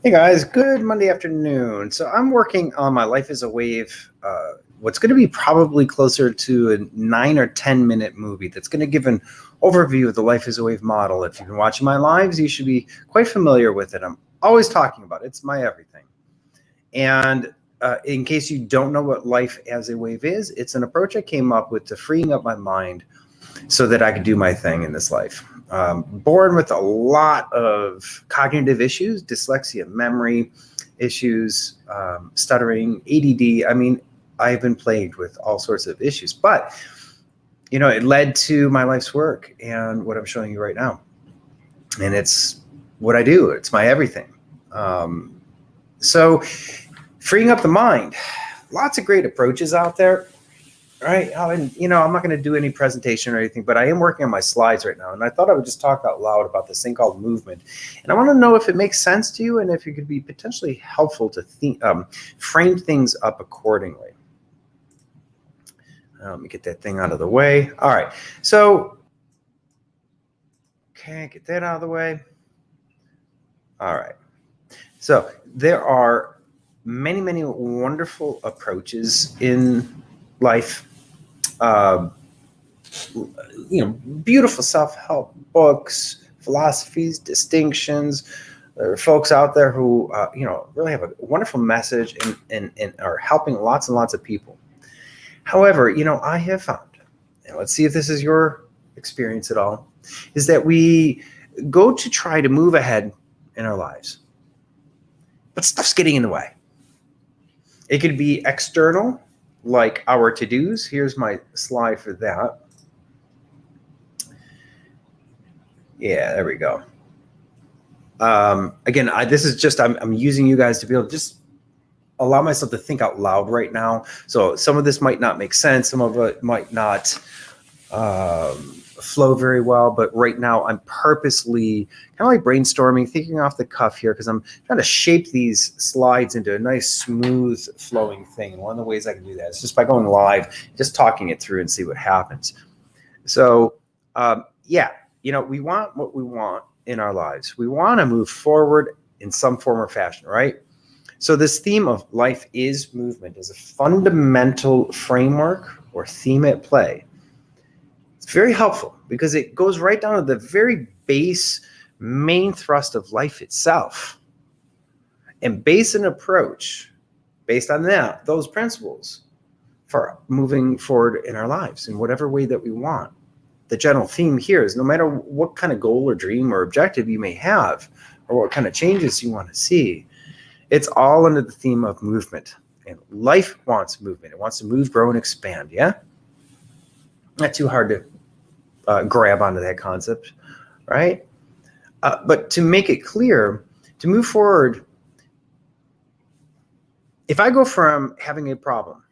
Hey guys, good Monday afternoon. So I'm working on my Life is a Wave, what's going to be probably closer to a 9 or 10 minute movie that's going to give an overview of the Life is a Wave model. If you've been watching my lives, you should be quite familiar with it. I'm always talking about it. It's my everything. And in case you don't know what Life as a Wave is, it's an approach I came up with to freeing up my mind so that I could do my thing in this life. Born with a lot of cognitive issues, dyslexia, memory issues, stuttering, ADD. I mean, I've been plagued with all sorts of issues, but it led to my life's work and what I'm showing you right now. And it's what I do. It's my everything. So freeing up the mind, lots of great approaches out there. Right. And, I'm not going to do any presentation or anything, but I am working on my slides right now. And I thought I would just talk out loud about this thing called movement. And I want to know if it makes sense to you and if it could be potentially helpful to frame things up accordingly. Let me get that thing out of the way. All right. So, okay, get that out of the way. All right. So there are many, many wonderful approaches in life. Beautiful self-help books, philosophies, distinctions. There are folks out there who, really have a wonderful message and are helping lots and lots of people. However, I have found, and let's see if this is your experience at all, is that we go to try to move ahead in our lives, but stuff's getting in the way. It could be external, like our to-dos. Here's my slide for that. Yeah, there we go. Again, this is just, I'm using you guys to be able to just allow myself to think out loud right now. So some of this might not make sense. Some of it might not flow very well, but right now I'm purposely kind of like brainstorming, thinking off the cuff here, because I'm trying to shape these slides into a nice, smooth flowing thing. And one of the ways I can do that is just by going live, just talking it through and see what happens. So, we want what we want in our lives. We want to move forward in some form or fashion, right? So this theme of life is movement is a fundamental framework or theme at play. It's very helpful because it goes right down to the very base main thrust of life itself, and base an approach based on those principles for moving forward in our lives in whatever way that we want. The general theme here is no matter what kind of goal or dream or objective you may have, or what kind of changes you want to see, it's all under the theme of movement. And life wants movement. It wants to move, grow, and expand, yeah? Not too hard to grab onto that concept, right? But to make it clear, to move forward, if I go from having a problem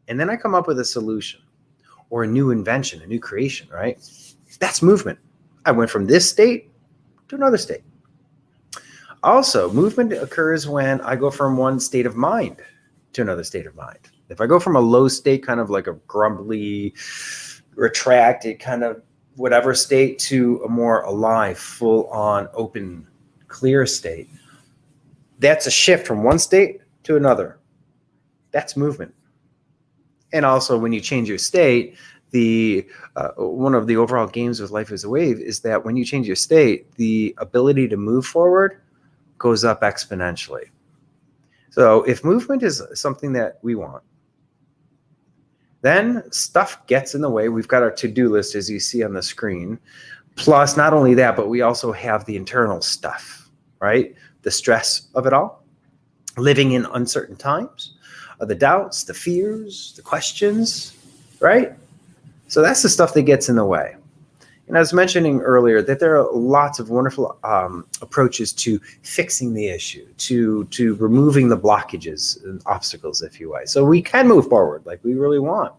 and then I come up with a solution or a new invention, a new creation, right? That's movement. I went from this state to another state. Also, movement occurs when I go from one state of mind to another state of mind. If I go from a low state, kind of like a grumbly, retracted kind of whatever state, to a more alive, full-on, open, clear state, that's a shift from one state to another. That's movement. And also, when you change your state, one of the overall games with Life is a Wave is that when you change your state, the ability to move forward goes up exponentially. So if movement is something that we want, then stuff gets in the way. We've got our to-do list, as you see on the screen. Plus, not only that, but we also have the internal stuff, right? The stress of it all, living in uncertain times, the doubts, the fears, the questions, right? So that's the stuff that gets in the way. And I was mentioning earlier that there are lots of wonderful approaches to fixing the issue, to removing the blockages and obstacles, if you will. So we can move forward like we really want.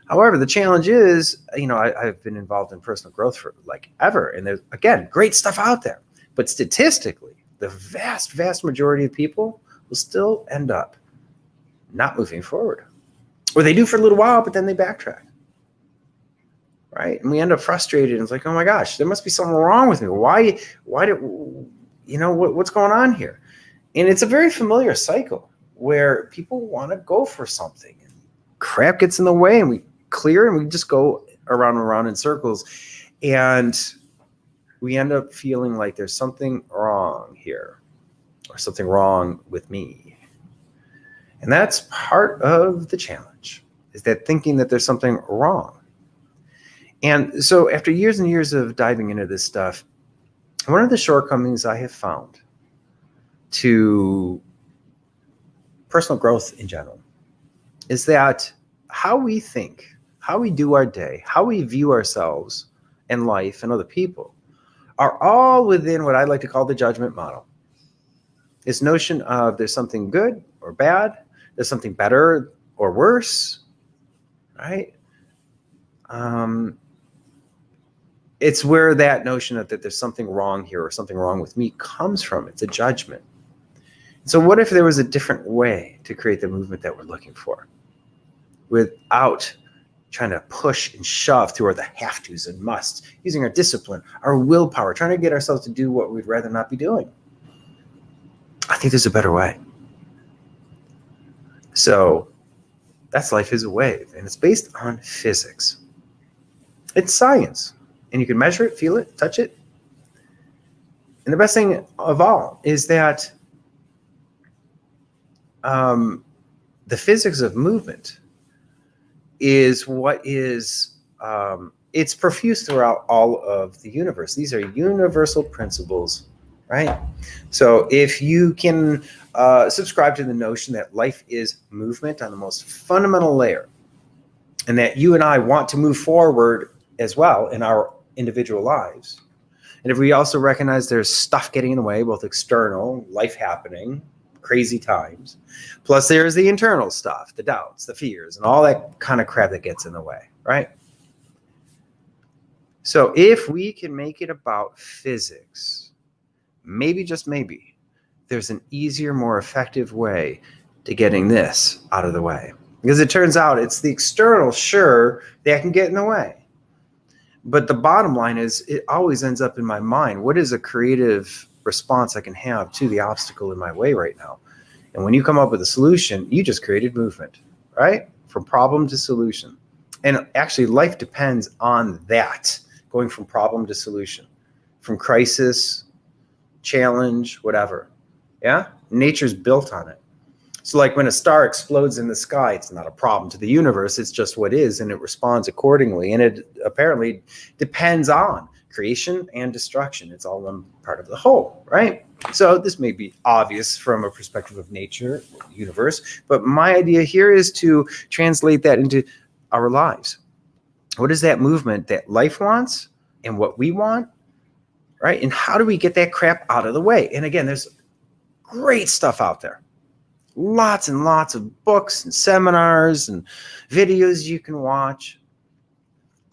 However, the challenge is, I've been involved in personal growth for like ever. And there's, again, great stuff out there. But statistically, the vast, vast majority of people will still end up not moving forward. Or they do for a little while, but then they backtrack. Right? And we end up frustrated. And it's like, oh my gosh, there must be something wrong with me. Why what's going on here? And it's a very familiar cycle where people want to go for something. Crap gets in the way and we clear and we just go around and around in circles. And we end up feeling like there's something wrong here or something wrong with me. And that's part of the challenge, is that thinking that there's something wrong. And so after years and years of diving into this stuff, one of the shortcomings I have found to personal growth in general is that how we think, how we do our day, how we view ourselves and life and other people are all within what I like to call the judgment model. This notion of there's something good or bad, there's something better or worse, right? It's where that notion that there's something wrong here or something wrong with me comes from. It's a judgment. So what if there was a different way to create the movement that we're looking for without trying to push and shove through our the have-tos and musts, using our discipline, our willpower, trying to get ourselves to do what we'd rather not be doing? I think there's a better way. So that's Life is a Wave, and it's based on physics. It's science, and you can measure it, feel it, touch it. And the best thing of all is that the physics of movement is what is, it's profuse throughout all of the universe. These are universal principles, right? So if you can subscribe to the notion that life is movement on the most fundamental layer, and that you and I want to move forward as well in our individual lives, and if we also recognize there's stuff getting in the way, both external, life happening, crazy times, plus there's the internal stuff, the doubts, the fears, and all that kind of crap that gets in the way, right? So if we can make it about physics, maybe, just maybe, there's an easier, more effective way to getting this out of the way. Because it turns out it's the external, sure, that can get in the way. But the bottom line is it always ends up in my mind. What is a creative response I can have to the obstacle in my way right now? And when you come up with a solution, you just created movement, right? From problem to solution. And actually, life depends on that, going from problem to solution, from crisis, challenge, whatever. Yeah? Nature's built on it. So like when a star explodes in the sky, it's not a problem to the universe. It's just what is, and it responds accordingly. And it apparently depends on creation and destruction. It's all one part of the whole, right? So this may be obvious from a perspective of nature, universe, but my idea here is to translate that into our lives. What is that movement that life wants and what we want, right? And how do we get that crap out of the way? And again, there's great stuff out there. Lots and lots of books and seminars and videos you can watch.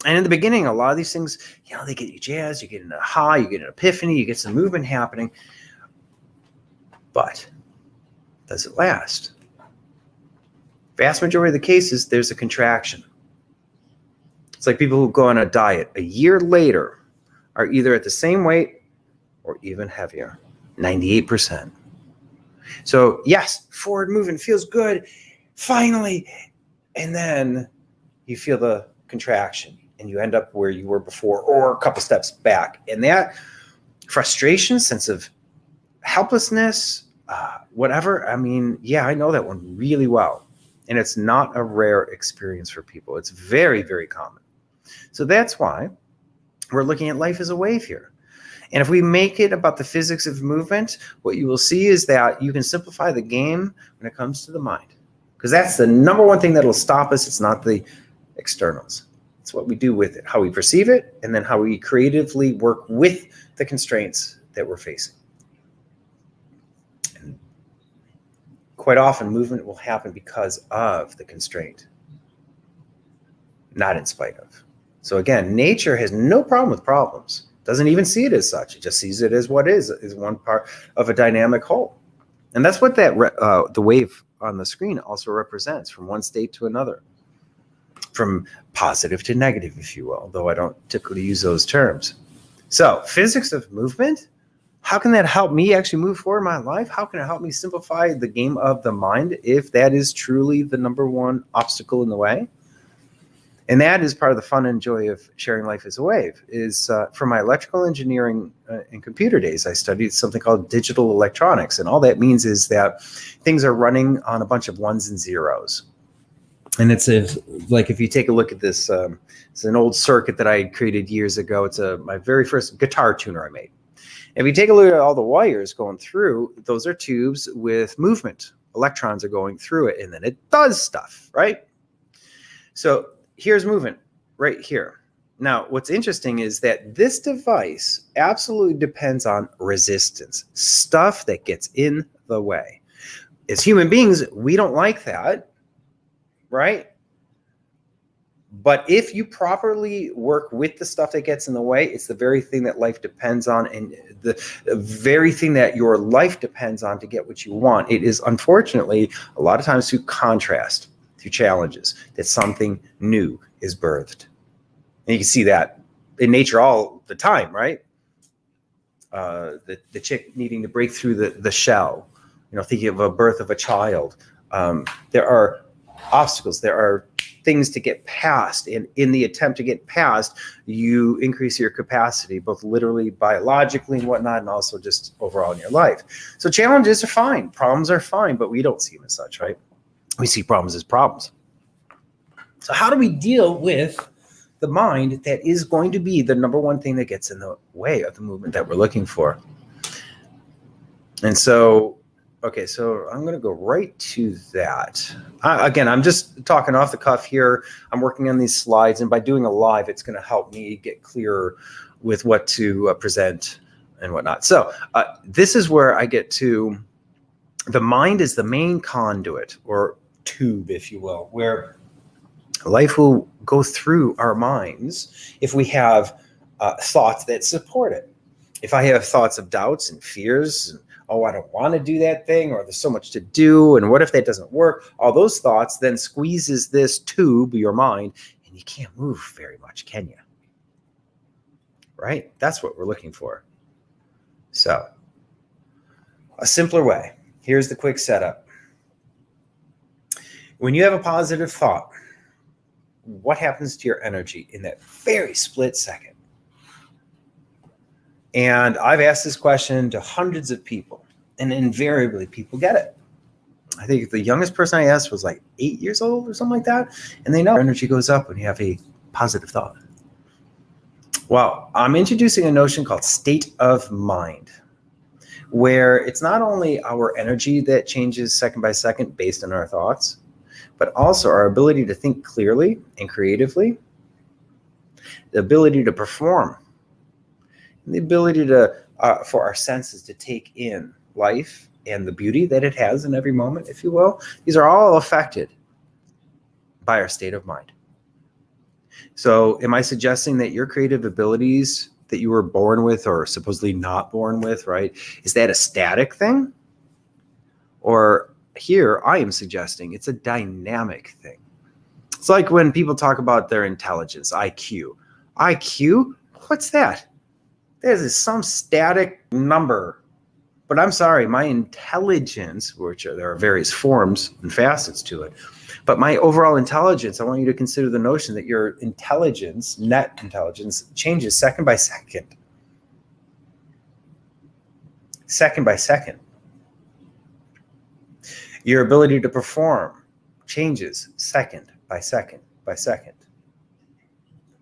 And in the beginning, a lot of these things, they get you jazzed, you get an aha, you get an epiphany, you get some movement happening. But does it last? Vast majority of the cases, there's a contraction. It's like people who go on a diet a year later are either at the same weight or even heavier, 98%. So yes, forward movement feels good, finally. And then you feel the contraction and you end up where you were before or a couple steps back. And that frustration, sense of helplessness, whatever. I mean, I know that one really well. And it's not a rare experience for people. It's very, very common. So that's why we're looking at Life as a Wave here. And if we make it about the physics of movement, what you will see is that you can simplify the game when it comes to the mind. Because that's the number one thing that will stop us. It's not the externals. It's what we do with it, how we perceive it, and then how we creatively work with the constraints that we're facing. And quite often, movement will happen because of the constraint, not in spite of. So again, nature has no problem with problems. Doesn't even see it as such. It just sees it as what is one part of a dynamic whole. And that's what that the wave on the screen also represents, from one state to another, from positive to negative, if you will, though I don't typically use those terms. So physics of movement, How can that help me actually move forward in my life? How can it help me simplify the game of the mind if that is truly the number one obstacle in the way? And that is part of the fun and joy of sharing life as a wave. Is from my electrical engineering and computer days, I studied something called digital electronics. And all that means is that things are running on a bunch of ones and zeros. And it's like if you take a look at this, it's an old circuit that I created years ago. It's my very first guitar tuner I made. If you take a look at all the wires going through, those are tubes with movement. Electrons are going through it, and then it does stuff, right? So here's movement right here. Now, what's interesting is that this device absolutely depends on resistance, stuff that gets in the way. As human beings, we don't like that, right? But if you properly work with the stuff that gets in the way, it's the very thing that life depends on, and the very thing that your life depends on to get what you want. It is unfortunately a lot of times through contrast, through challenges, that something new is birthed. And you can see that in nature all the time, right? The chick needing to break through the shell, thinking of a birth of a child. There are obstacles, there are things to get past, and in the attempt to get past, you increase your capacity, both literally, biologically, and whatnot, and also just overall in your life. So challenges are fine, problems are fine, but we don't see them as such, right? We see problems as problems. So how do we deal with the mind that is going to be the number one thing that gets in the way of the movement that we're looking for? And so, okay, so I'm going to go right to that. Again, I'm just talking off the cuff here. I'm working on these slides, and by doing a live, it's going to help me get clearer with what to present and whatnot. So this is where I get to, the mind is the main conduit, or tube, if you will, where life will go through our minds if we have thoughts that support it. If I have thoughts of doubts and fears, and, oh, I don't want to do that thing, or there's so much to do, and what if that doesn't work? All those thoughts then squeezes this tube, your mind, and you can't move very much, can you? Right? That's what we're looking for. So, a simpler way. Here's the quick setup. When you have a positive thought, what happens to your energy in that very split second? And I've asked this question to hundreds of people, and invariably people get it. I think the youngest person I asked was like 8 years old or something like that. And they know energy goes up when you have a positive thought. Well, I'm introducing a notion called state of mind, where it's not only our energy that changes second by second based on our thoughts, but also our ability to think clearly and creatively, the ability to perform, and the ability to for our senses to take in life and the beauty that it has in every moment, if you will. These are all affected by our state of mind. So am I suggesting that your creative abilities that you were born with, or supposedly not born with, right, is that a static thing? Or here I am suggesting it's a dynamic thing. It's like when people talk about their intelligence, IQ. IQ? What's that? That is some static number. But I'm sorry, my intelligence, which there are various forms and facets to it, but my overall intelligence, I want you to consider the notion that your intelligence, net intelligence, changes second by second. Second by second. Your ability to perform changes second by second by second.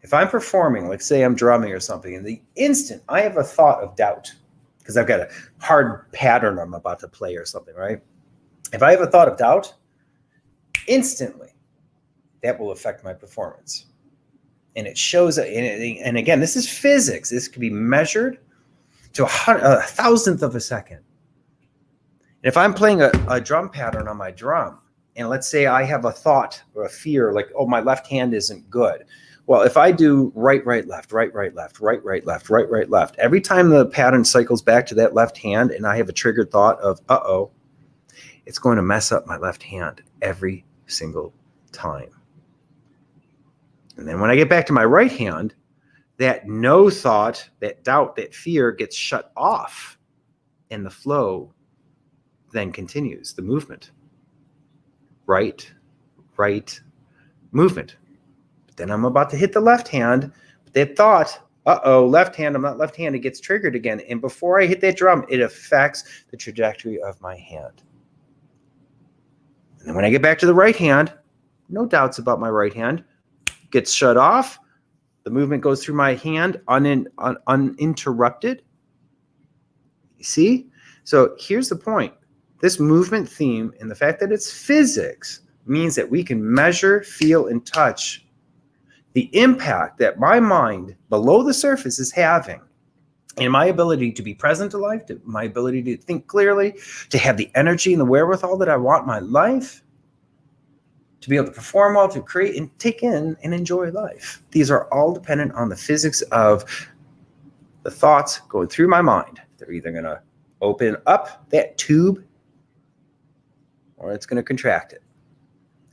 If I'm performing, like say I'm drumming or something, in the instant I have a thought of doubt, because I've got a hard pattern I'm about to play or something, right? If I have a thought of doubt, instantly that will affect my performance. And it shows, and again, this is physics. This can be measured to a thousandth of a second. And if I'm playing a drum pattern on my drum, and let's say I have a thought or a fear like, oh, my left hand isn't good. Well, if I do right, right, left, right, right, left, right, right, left, right, right, left, every time the pattern cycles back to that left hand and I have a triggered thought of, uh-oh, it's going to mess up my left hand every single time. And then when I get back to my right hand, that no thought, that doubt, that fear gets shut off And the flow then continues, the movement. Right, movement. But then I'm about to hit the left hand. But that thought, left hand, I'm not left-handed, gets triggered again. And before I hit that drum, it affects the trajectory of my hand. And then when I get back to the right hand, no doubts about my right hand, gets shut off. The movement goes through my hand uninterrupted. You see? So here's the point. This movement theme and the fact that it's physics means that we can measure, feel, and touch the impact that my mind below the surface is having in my ability to be present to life, to my ability to think clearly, to have the energy and the wherewithal that I want in my life, to be able to perform well, to create and take in and enjoy life. These are all dependent on the physics of the thoughts going through my mind. They're either going to open up that tube or it's going to contract it.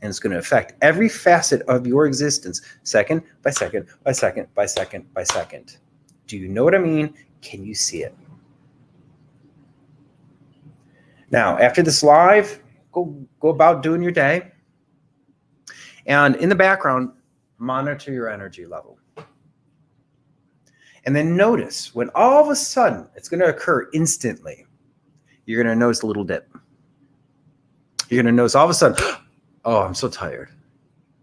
And it's going to affect every facet of your existence, second by second by second by second by second. Do you know what I mean? Can you see it? Now, after this live, go about doing your day. And in the background, monitor your energy level. And then notice when all of a sudden, it's going to occur instantly, you're going to notice a little dip. You're going to notice all of a sudden, oh, I'm so tired.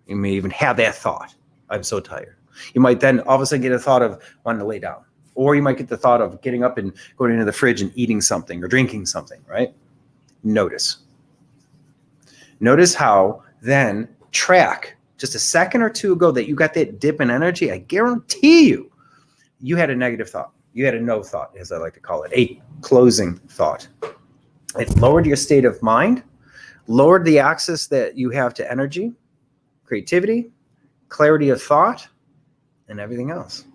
You may even have that thought. I'm so tired. You might then all of a sudden get a thought of wanting to lay down. Or you might get the thought of getting up and going into the fridge and eating something or drinking something, right? Notice. Notice how then track just a second or two ago that you got that dip in energy. I guarantee you had a negative thought. You had a no thought, as I like to call it, a closing thought. It lowered your state of mind, lowered the access that you have to energy, creativity, clarity of thought, and everything else.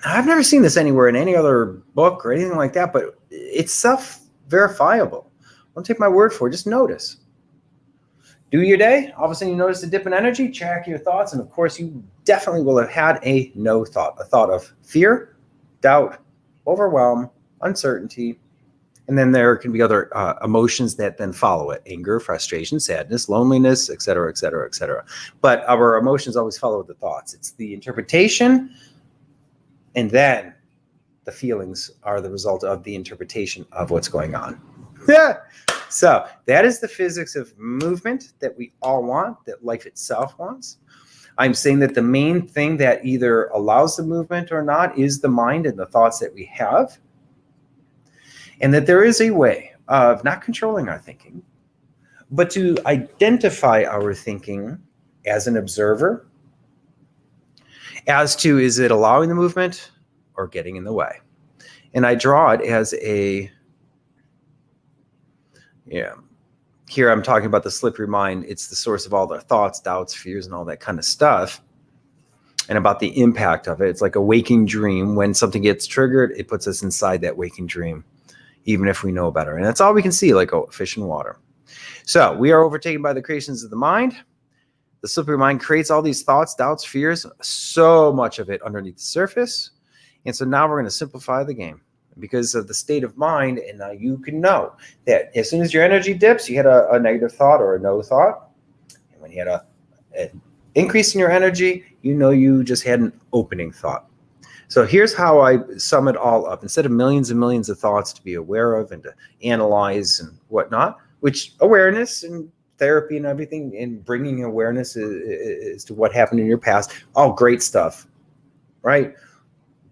Now, I've never seen this anywhere in any other book or anything like that, but it's self-verifiable. Don't take my word for it. Just notice. Do your day. All of a sudden you notice a dip in energy, track your thoughts, and of course you definitely will have had a no thought, a thought of fear, doubt, overwhelm, uncertainty, and then there can be other emotions that then follow it: anger, frustration, sadness, loneliness, et cetera, et cetera, et cetera. But our emotions always follow the thoughts. It's the interpretation, and then the feelings are the result of the interpretation of what's going on. Yeah. So that is the physics of movement that we all want, that life itself wants. I'm saying that the main thing that either allows the movement or not is the mind and the thoughts that we have. And that there is a way of not controlling our thinking, but to identify our thinking as an observer, as to is it allowing the movement or getting in the way. And I draw it as a, here I'm talking about the slippery mind. It's the source of all their thoughts, doubts, fears, and all that kind of stuff. And about the impact of it. It's like a waking dream. When something gets triggered, it puts us inside that waking dream, even if we know better. And that's all we can see, like a fish in water. So we are overtaken by the creations of the mind. The slippery mind creates all these thoughts, doubts, fears, so much of it underneath the surface. And so now we're going to simplify the game. Because of the state of mind, and now you can know that as soon as your energy dips, you had a negative thought or a no thought. And when you had an increase in your energy, you know you just had an opening thought. So here's how I sum it all up. Instead of millions and millions of thoughts to be aware of and to analyze and whatnot, which awareness and therapy and everything and bringing awareness is to what happened in your past, all great stuff, right?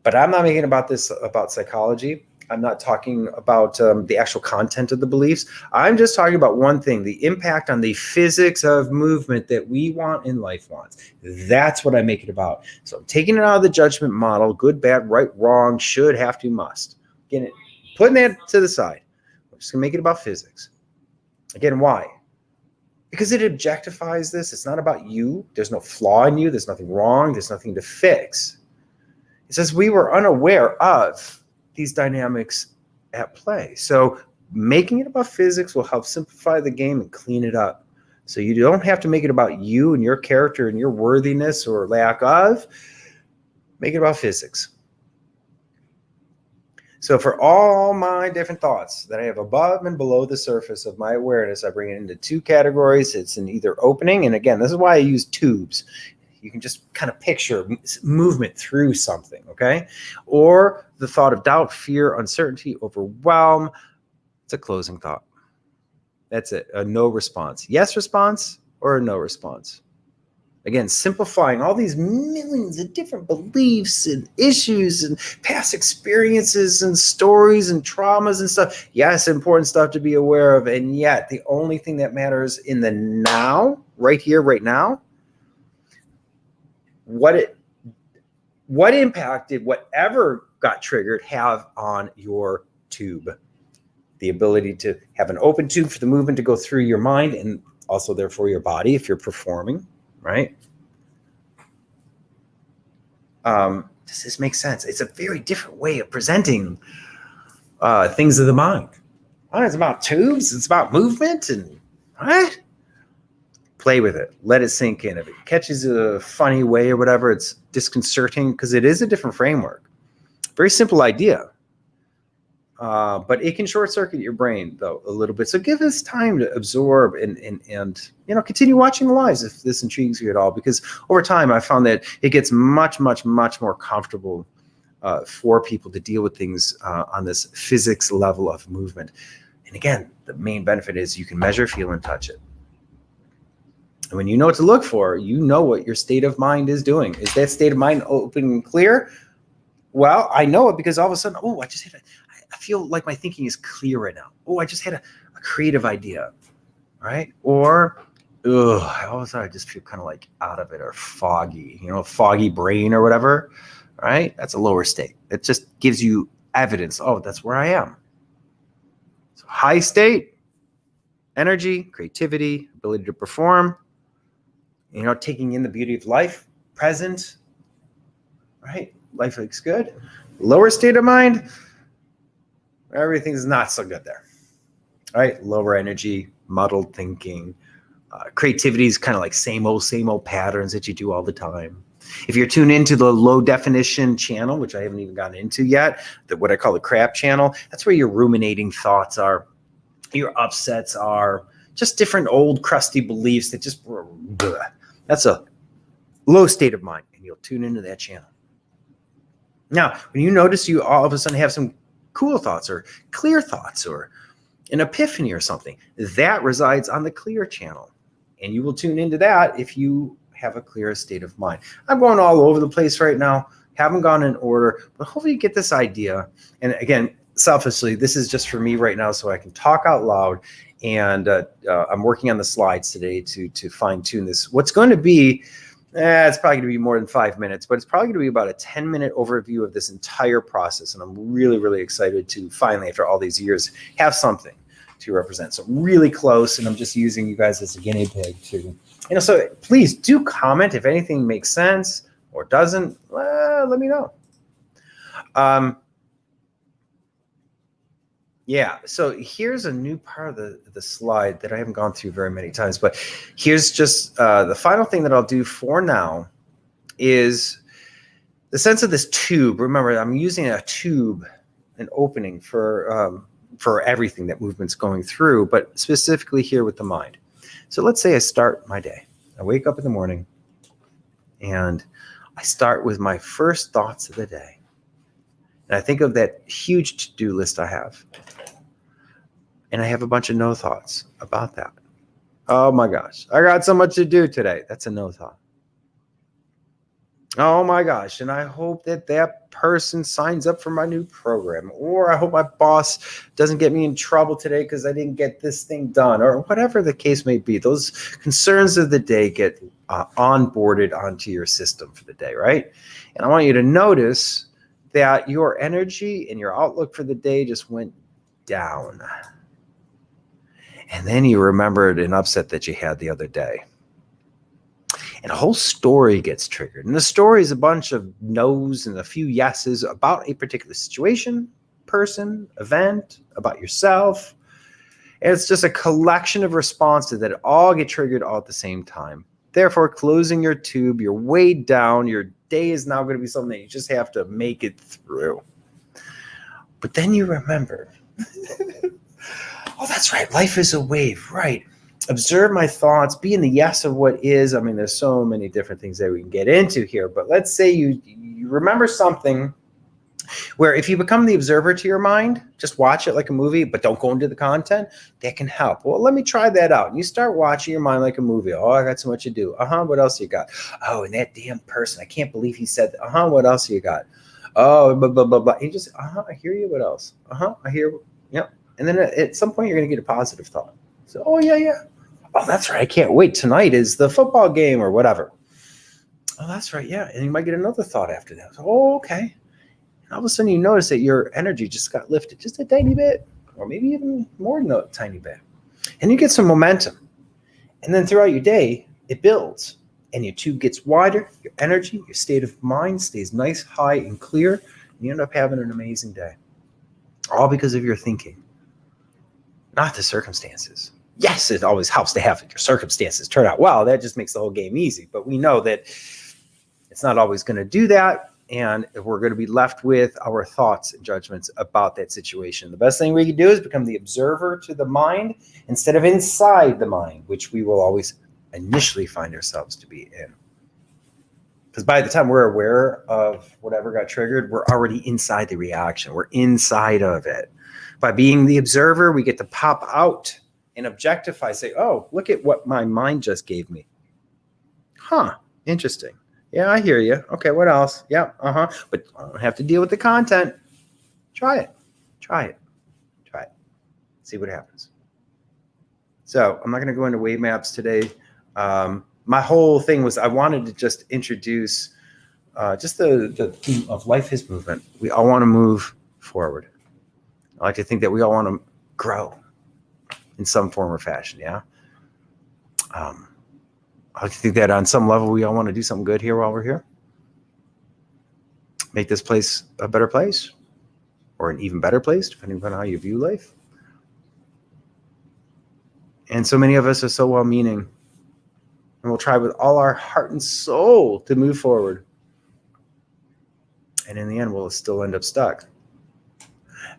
But I'm not making this about psychology. I'm not talking about the actual content of the beliefs. I'm just talking about one thing: the impact on the physics of movement that we want and life wants. That's what I make it about. So I'm taking it out of the judgment model: good, bad, right, wrong, should, have to, must. Again, putting that to the side. We're just going to make it about physics. Again, why? Because it objectifies this. It's not about you. There's no flaw in you. There's nothing wrong. There's nothing to fix. It says we were unaware of these dynamics at play. So making it about physics will help simplify the game and clean it up. So you don't have to make it about you and your character and your worthiness or lack of. Make it about physics. So for all my different thoughts that I have above and below the surface of my awareness, I bring it into two categories. It's in either opening, and again, this is why I use tubes. You can just kind of picture movement through something, okay? Or the thought of doubt, fear, uncertainty, overwhelm. It's a closing thought. That's it, a no response. Yes response or a no response. Again, simplifying all these millions of different beliefs and issues and past experiences and stories and traumas and stuff. Yes, important stuff to be aware of. And yet, the only thing that matters in the now, right here, right now, what impact did whatever got triggered have on your tube? The ability to have an open tube for the movement to go through your mind and also therefore your body if you're performing. Right? Does this make sense? It's a very different way of presenting things of the mind. It's about tubes. It's about movement. And what? Play with it. Let it sink in. If it catches a funny way or whatever, it's disconcerting because it is a different framework. Very simple idea. But it can short circuit your brain though a little bit. So give us time to absorb and continue watching the lives if this intrigues you at all. Because over time, I found that it gets much more comfortable for people to deal with things on this physics level of movement. And again, the main benefit is you can measure, feel, and touch it. And when you know what to look for, you know what your state of mind is doing. Is that state of mind open and clear? Well, I know it because all of a sudden, I feel like my thinking is clear right now. I just had a creative idea, right? Or, all of a sudden I just feel kind of like out of it or foggy, foggy brain or whatever, right? That's a lower state. It just gives you evidence. That's where I am. So high state, energy, creativity, ability to perform, taking in the beauty of life, present, right? Life looks good. Lower state of mind, everything's not so good there. All right, lower energy, muddled thinking. Creativity is kind of like same old patterns that you do all the time. If you're tuned into the low definition channel, which I haven't even gotten into yet, what I call the crap channel, that's where your ruminating thoughts are, your upsets are, just different old crusty beliefs that just, that's a low state of mind, and you'll tune into that channel. Now, when you notice you all of a sudden have some cool thoughts or clear thoughts or an epiphany or something, that resides on the clear channel. And you will tune into that if you have a clear state of mind. I'm going all over the place right now, haven't gone in order, but hopefully you get this idea. And again, selfishly, this is just for me right now so I can talk out loud. And I'm working on the slides today to fine tune this. What's going to be, it's probably going to be more than 5 minutes, but it's probably going to be about a 10-minute overview of this entire process. And I'm really excited to finally, after all these years, have something to represent. So really close, and I'm just using you guys as a guinea pig to, so please do comment if anything makes sense or doesn't. Let me know. Yeah, so here's a new part of the slide that I haven't gone through very many times, but here's just the final thing that I'll do for now is the sense of this tube. Remember, I'm using a tube, an opening for everything that movement's going through, but specifically here with the mind. So let's say I start my day. I wake up in the morning and I start with my first thoughts of the day. And I think of that huge to-do list I have. And I have a bunch of no thoughts about that. Oh my gosh, I got so much to do today. That's a no thought. Oh my gosh, and I hope that person signs up for my new program. Or I hope my boss doesn't get me in trouble today because I didn't get this thing done. Or whatever the case may be. Those concerns of the day get onboarded onto your system for the day, right? And I want you to notice that your energy and your outlook for the day just went down. And then you remembered an upset that you had the other day. And a whole story gets triggered. And the story is a bunch of no's and a few yeses about a particular situation, person, event, about yourself. And it's just a collection of responses that all get triggered all at the same time. Therefore, closing your tube, you're weighed down. Your day is now going to be something that you just have to make it through. But then you remember, oh, that's right. Life is a wave, right? Observe my thoughts, be in the yes of what is. I mean, there's so many different things that we can get into here, but let's say you remember something where if you become the observer to your mind, just watch it like a movie, but don't go into the content, that can help. Well, let me try that out. And you start watching your mind like a movie. Oh, I got so much to do. What else you got? Oh, and that damn person, I can't believe he said that. What else you got? Oh, blah, blah, blah, blah. You just, I hear you. What else? I hear, yep. And then at some point, you're going to get a positive thought. So, oh, yeah. Oh, that's right. I can't wait. Tonight is the football game or whatever. Oh, that's right. Yeah. And you might get another thought after that. So, oh, okay. And all of a sudden, you notice that your energy just got lifted just a tiny bit, or maybe even more than a tiny bit. And you get some momentum. And then throughout your day, it builds. And your tube gets wider, your energy, your state of mind stays nice, high, and clear. And you end up having an amazing day. All because of your thinking, not the circumstances. Yes, it always helps to have your circumstances turn out well. That just makes the whole game easy. But we know that it's not always going to do that. And we're going to be left with our thoughts and judgments about that situation. The best thing we can do is become the observer to the mind instead of inside the mind, which we will always initially find ourselves to be in. Because by the time we're aware of whatever got triggered, we're already inside the reaction. We're inside of it. By being the observer, we get to pop out and objectify, say, oh, look at what my mind just gave me. Interesting. Yeah, I hear you. Okay, what else? Yeah, But I don't have to deal with the content. Try it. See what happens. So I'm not going to go into wave maps today. My whole thing was I wanted to just introduce just the theme of life is movement. We all want to move forward. I like to think that we all want to grow in some form or fashion, yeah? I like to think that on some level we all want to do something good here while we're here. Make this place a better place or an even better place, depending upon how you view life. And so many of us are so well-meaning, and we'll try with all our heart and soul to move forward. And in the end, we'll still end up stuck.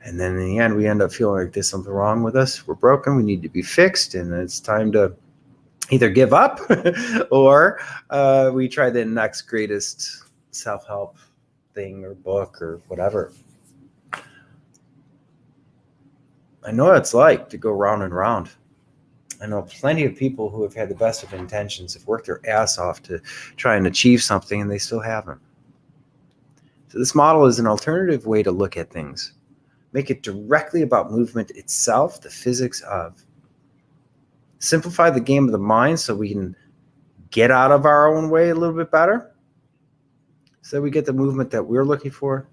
And then in the end, we end up feeling like there's something wrong with us. We're broken. We need to be fixed. And it's time to either give up or we try the next greatest self-help thing or book or whatever. I know what it's like to go round and round. I know plenty of people who have had the best of intentions, have worked their ass off to try and achieve something, and they still haven't. So this model is an alternative way to look at things. Make it directly about movement itself, the physics of. Simplify the game of the mind so we can get out of our own way a little bit better. So we get the movement that we're looking for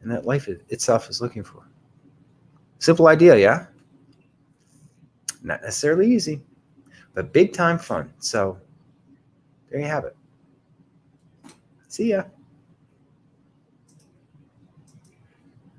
and that life itself is looking for. Simple idea, yeah? Not necessarily easy, but big time fun. So there you have it. See ya.